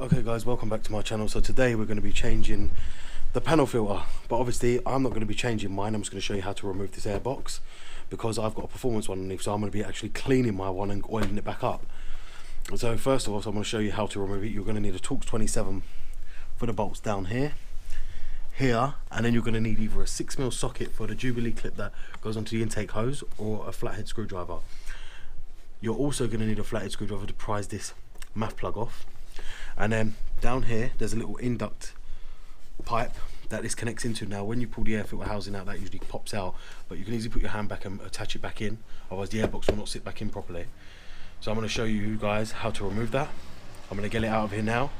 Okay guys, welcome back to my channel. So today we're going to be changing the panel filter, but obviously I'm not going to be changing mine. I'm just going to show you how to remove this air box because I've got a performance one underneath, so I'm going to be actually cleaning my one and oiling it back up. So first of all, I'm going to show you how to remove it. You're going to need a Torx 27 for the bolts down here, and then you're going to need either a 6mm socket for the Jubilee clip that goes onto the intake hose or a flathead screwdriver. You're also going to need a flathead screwdriver to prise this MAF plug off. And then down here there's a little induct pipe that this connects into. Now when you pull the air filter housing out, that usually pops out, but you can easily put your hand back and attach it back in, otherwise the airbox will not sit back in properly. So I'm going to show you guys how to remove that. I'm going to get it out of here now,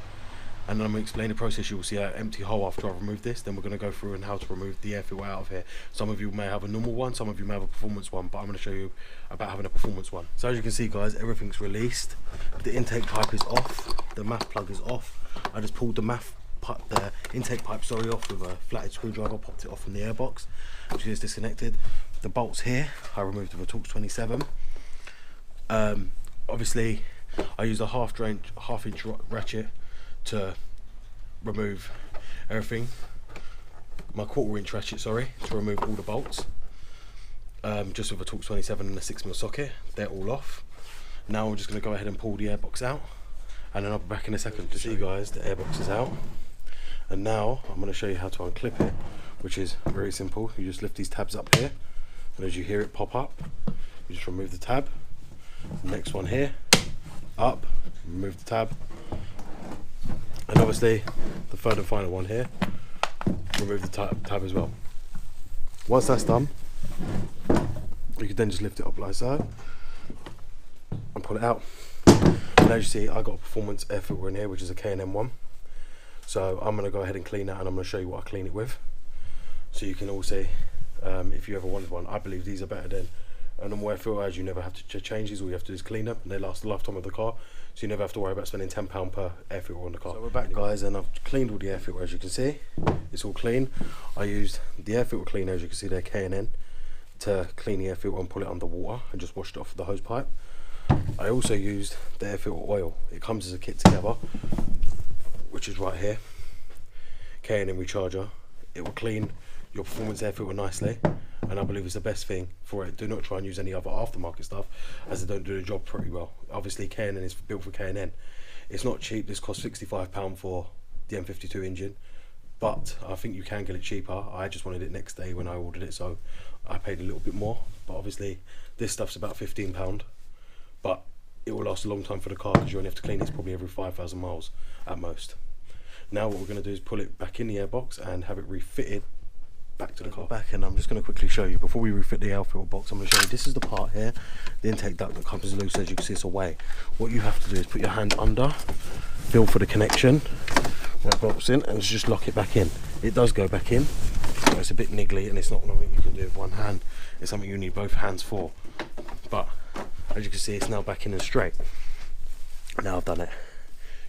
and then I'm going to explain the process. You will see an empty hole after I've removed this. Then we're going to go through and how to remove the air filter out of here. Some of you may have a normal one, some of you may have a performance one, but I'm going to show you about having a performance one. So as you can see guys, everything's released. The intake pipe is off, the MAF plug is off. I just pulled the the intake pipe off with a flathead screwdriver, popped it off from the airbox, which is disconnected. The bolts here I removed with a Torx 27. Obviously I used a half inch ratchet to remove everything, my 1/4 inch ratchet, sorry, to remove all the bolts, just with a Torx 27 and a 6mm socket. They're all off. Now I'm just going to go ahead and pull the airbox out, and then I'll be back in a second to see guys. The airbox is out, and now I'm going to show you how to unclip it, which is very simple. You just lift these tabs up here, and as you hear it pop up, you just remove the tab. The next one here, up, remove the tab, and obviously the third and final one here, remove the tab as well. Once that's done, you can then just lift it up like so and pull it out. And as you see, I got a performance air filter in here, which is a K&N one. So I'm going to go ahead and clean that, and I'm going to show you what I clean it with, so you can all see if you ever wanted one. I believe these are better than a normal air filter, as you never have to change these. All you have to do is clean them, and they last the lifetime of the car, so you never have to worry about spending £10 per air filter on the car. So we're back guys, and I've cleaned all the air filter. As you can see, it's all clean. I used the air filter cleaner, as you can see there, K&N, to clean the air filter and pull it under water and just washed it off with the hose pipe. I also used the air filter oil. It comes as a kit together, which is right here, K&N recharger. It will clean your performance air filter nicely, and I believe it's the best thing for it. Do not try and use any other aftermarket stuff, as they don't do the job pretty well. Obviously K&N is built for K&N. It's not cheap. This costs £65 for the N52 engine, but I think you can get it cheaper. I just wanted it next day when I ordered it, so I paid a little bit more. But obviously this stuff's about £15, but it will last a long time for the car, because you only have to clean this probably every 5,000 miles at most. Now what we're going to do is pull it back in the airbox and have it refitted back to the car. Back, and I'm just going to quickly show you before we refit the air filter box. I'm going to show you, this is the part here, the intake duct that comes loose. As you can see, it's away. What you have to do is put your hand under, feel for the connection where it bolts in, and just lock it back in. It does go back in, so it's a bit niggly, and it's not something you can do with one hand. It's something you need both hands for, but as you can see, it's now back in and straight. Now I've done it.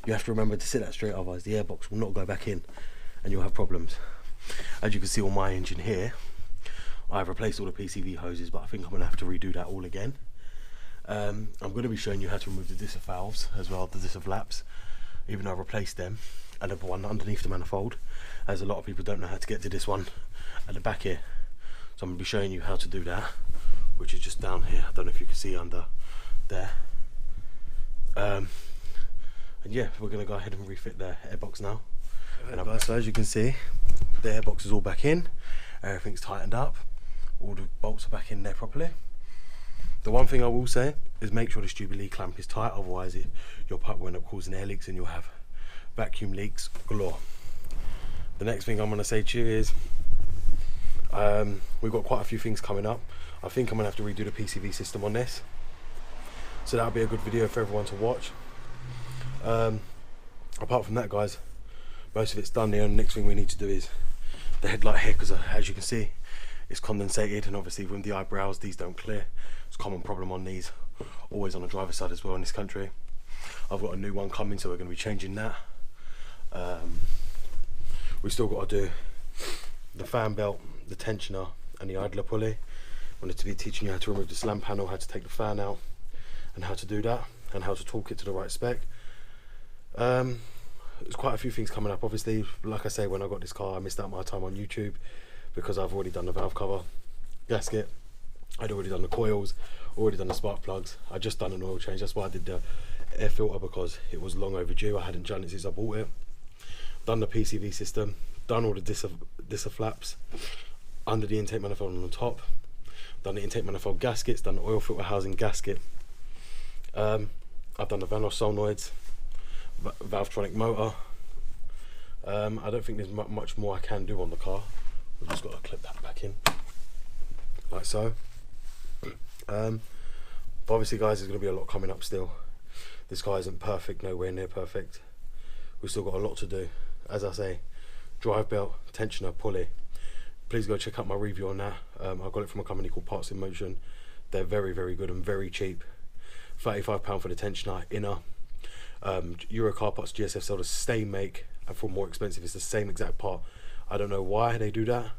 You have to remember to sit that straight, otherwise the airbox will not go back in and you'll have problems. As you can see on my engine here, I've replaced all the PCV hoses, but I think I'm going to have to redo that all again. I'm going to be showing you how to remove the disc valves as well, the disc laps, even though I replaced them, and the one underneath the manifold, as a lot of people don't know how to get to this one at the back here. So I'm going to be showing you how to do that, which is just down here. I don't know if you can see under there. And yeah, we're going to go ahead and refit the airbox now. So as you can see, the airbox is all back in, everything's tightened up, all the bolts are back in there properly. The one thing I will say is make sure this Jubilee clamp is tight, otherwise your pipe will end up causing air leaks and you'll have vacuum leaks galore. The next thing I'm going to say to you is we've got quite a few things coming up. I think I'm going to have to redo the PCV system on this, so that'll be a good video for everyone to watch. Apart from that guys, most of it's done here, and the next thing we need to do is the headlight here, because as you can see, it's condensated, and obviously with the eyebrows, these don't clear. It's a common problem on these, always on the driver's side as well in this country. I've got a new one coming, so we're going to be changing that. We've still got to do the fan belt, the tensioner and the idler pulley. Wanted to be teaching you how to remove the slam panel, how to take the fan out, and how to do that, and how to torque it to the right spec. there's quite a few things coming up. Obviously, like I say, when I got this car, I missed out my time on YouTube because I've already done the valve cover, gasket, I'd already done the coils, already done the spark plugs. I just done an oil change. That's why I did the air filter, because it was long overdue. I hadn't done it since I bought it. Done the PCV system, done all the disser flaps under the intake manifold on the top, done the intake manifold gaskets, done the oil filter housing gasket. I've done the Vanos solenoids, Valvetronic motor. I don't think there's much more I can do on the car. I've just got to clip that back in, like so. But obviously guys, there's going to be a lot coming up still. This car isn't perfect, nowhere near perfect. We've still got a lot to do. As I say, drive belt, tensioner, pulley. Please go check out my review on that. I got it from a company called Parts in Motion. They're very, very good and very cheap. £35 for the tensioner, inner. Euro Car Parts GSF sell the same make, and for more expensive it's the same exact part. I don't know why they do that,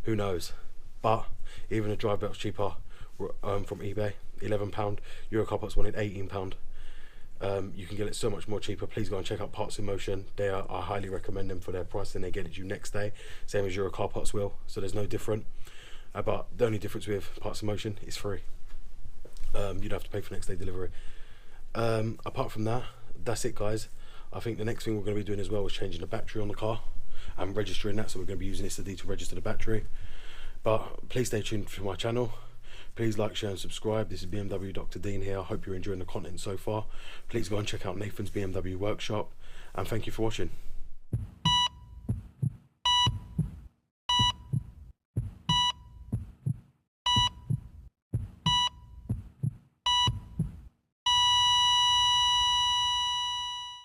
who knows, but even the drive belt's cheaper from eBay, £11. Euro Car Parts wanted £18. You can get it so much more cheaper. Please go and check out Parts in Motion. I highly recommend them for their price, and they get it to you next day, same as Euro Car Parts will, so there's no different. But the only difference with Parts in Motion is free. You'd have to pay for next day delivery. Apart from that, that's it guys. I think the next thing we're going to be doing as well is changing the battery on the car and registering that, so we're going to be using this ID to register the battery. But please stay tuned for my channel. Please like, share and subscribe. This is BMW Dr. Dean here. I hope you're enjoying the content so far. Please go and check out Nathan's BMW workshop, and thank you for watching.